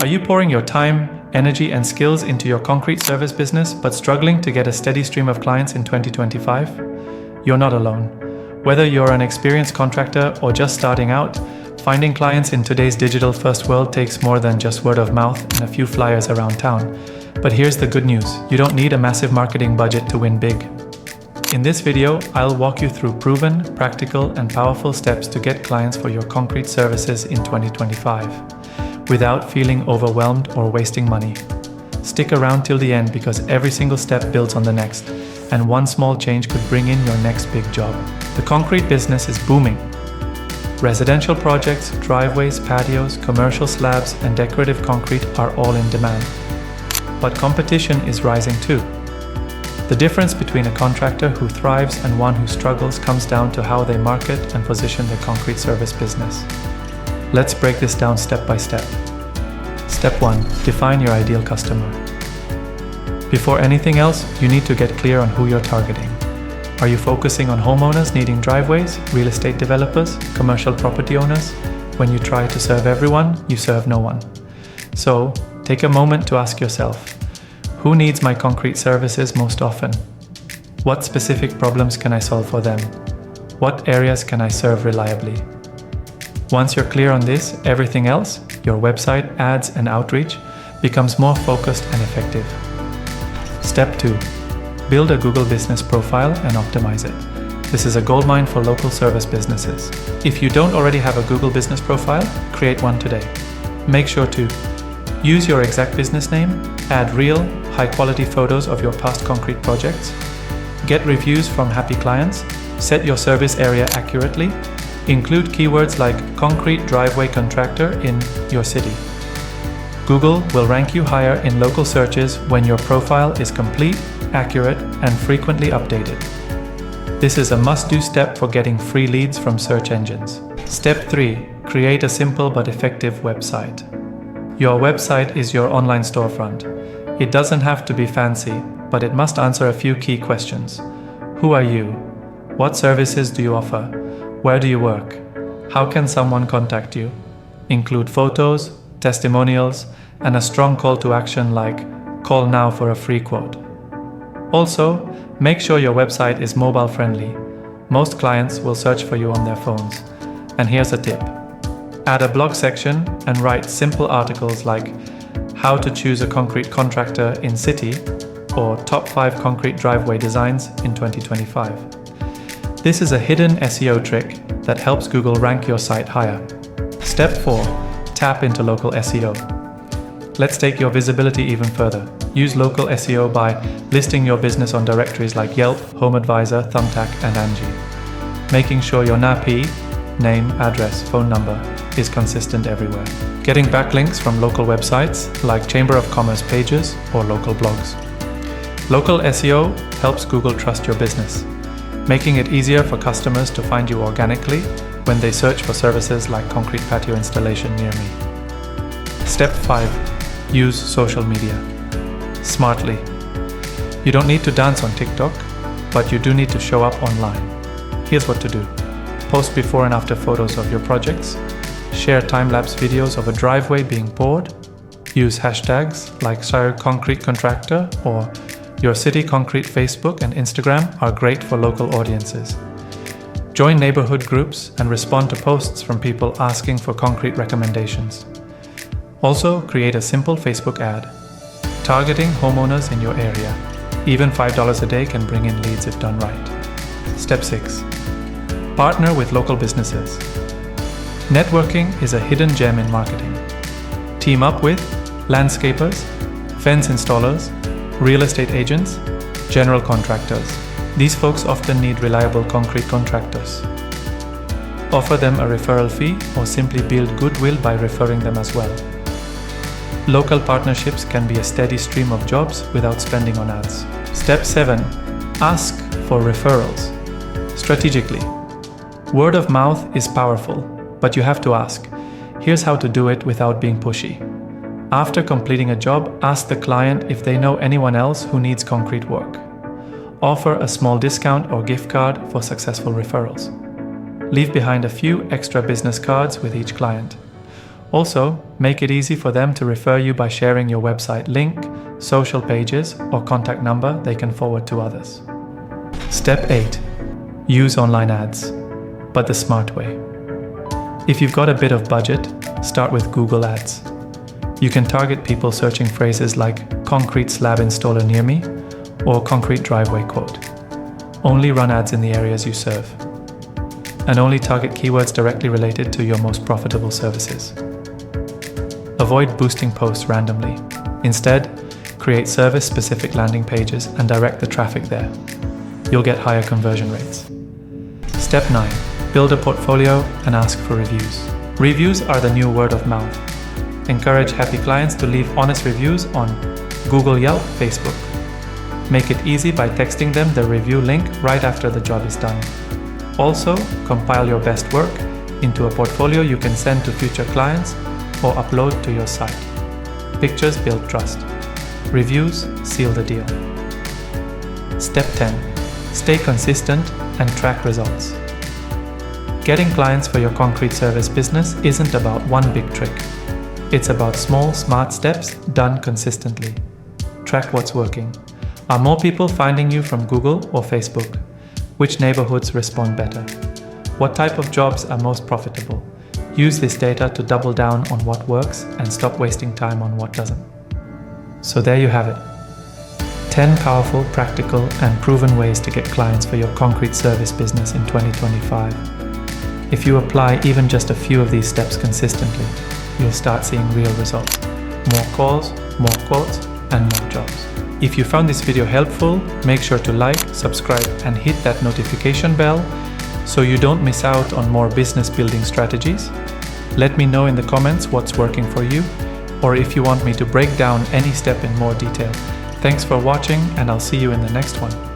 Are you pouring your time, energy, and skills into your concrete service business but struggling to get a steady stream of clients in 2025? You're not alone. Whether you're an experienced contractor or just starting out, finding clients in today's digital-first world takes more than just word of mouth and a few flyers around town. But here's the good news: you don't need a massive marketing budget to win big. In this video, I'll walk you through proven, practical, and powerful steps to get clients for your concrete services in 2025, without feeling overwhelmed or wasting money. Stick around till the end because every single step builds on the next, and one small change could bring in your next big job. The concrete business is booming. Residential projects, driveways, patios, commercial slabs, and decorative concrete are all in demand. But competition is rising too. The difference between a contractor who thrives and one who struggles comes down to how they market and position their concrete service business. Let's break this down step by step. Step 1. Define your ideal customer. Before anything else, you need to get clear on who you're targeting. Are you focusing on homeowners needing driveways, real estate developers, commercial property owners? When you try to serve everyone, you serve no one. So, take a moment to ask yourself, who needs my concrete services most often? What specific problems can I solve for them? What areas can I serve reliably? Once you're clear on this, everything else, your website, ads, and outreach, becomes more focused and effective. Step 2. Build a Google business profile and optimize it. This is a goldmine for local service businesses. If you don't already have a Google business profile, create one today. Make sure to use your exact business name, add real, high-quality photos of your past concrete projects, get reviews from happy clients, set your service area accurately, include keywords like concrete driveway contractor in your city. Google will rank you higher in local searches when your profile is complete, accurate, and frequently updated. This is a must-do step for getting free leads from search engines. Step 3. Create a simple but effective website. Your website is your online storefront. It doesn't have to be fancy, but it must answer a few key questions. Who are you? What services do you offer? Where do you work? How can someone contact you? Include photos, testimonials, and a strong call to action like call now for a free quote. Also, make sure your website is mobile friendly. Most clients will search for you on their phones. And here's a tip. Add a blog section and write simple articles like how to choose a concrete contractor in city or top 5 concrete driveway designs in 2025. This is a hidden SEO trick that helps Google rank your site higher. Step 4. Tap into local SEO. Let's take your visibility even further. Use local SEO by listing your business on directories like Yelp, HomeAdvisor, Thumbtack, and Angie. Making sure your NAP, name, address, phone number, is consistent everywhere. Getting backlinks from local websites like Chamber of Commerce pages or local blogs. Local SEO helps Google trust your business, making it easier for customers to find you organically when they search for services like concrete patio installation near me. Step 5. Use social media smartly. You don't need to dance on TikTok, but you do need to show up online. Here's what to do. Post before and after photos of your projects. Share time-lapse videos of a driveway being poured. Use hashtags like Shire Concrete Contractor or Your City Concrete. Facebook and Instagram are great for local audiences. Join neighborhood groups and respond to posts from people asking for concrete recommendations. Also, create a simple Facebook ad, targeting homeowners in your area. Even $5 a day can bring in leads if done right. Step 6. Partner with local businesses. Networking is a hidden gem in marketing. Team up with landscapers, fence installers, real estate agents, general contractors. These folks often need reliable concrete contractors. Offer them a referral fee or simply build goodwill by referring them as well. Local partnerships can be a steady stream of jobs without spending on ads. Step 7. Ask for referrals. Strategically. Word of mouth is powerful, but you have to ask. Here's how to do it without being pushy. After completing a job, ask the client if they know anyone else who needs concrete work. Offer a small discount or gift card for successful referrals. Leave behind a few extra business cards with each client. Also, make it easy for them to refer you by sharing your website link, social pages, or contact number they can forward to others. Step 8. Use online ads, but the smart way. If you've got a bit of budget, start with Google Ads. You can target people searching phrases like concrete slab installer near me or concrete driveway quote. Only run ads in the areas you serve. And only target keywords directly related to your most profitable services. Avoid boosting posts randomly. Instead, create service-specific landing pages and direct the traffic there. You'll get higher conversion rates. Step 9. Build a portfolio and ask for reviews. Reviews are the new word of mouth. Encourage happy clients to leave honest reviews on Google, Yelp, Facebook. Make it easy by texting them the review link right after the job is done. Also, compile your best work into a portfolio you can send to future clients or upload to your site. Pictures build trust. Reviews seal the deal. Step 10. Stay consistent and track results. Getting clients for your concrete service business isn't about one big trick. It's about small, smart steps done consistently. Track what's working. Are more people finding you from Google or Facebook? Which neighborhoods respond better? What type of jobs are most profitable? Use this data to double down on what works and stop wasting time on what doesn't. So there you have it. 10 powerful, practical, and proven ways to get clients for your concrete service business in 2025. If you apply even just a few of these steps consistently, you'll start seeing real results. More calls, more quotes, and more jobs. If you found this video helpful, make sure to like, subscribe, and hit that notification bell so you don't miss out on more business building strategies. Let me know in the comments what's working for you, or if you want me to break down any step in more detail. Thanks for watching, and I'll see you in the next one.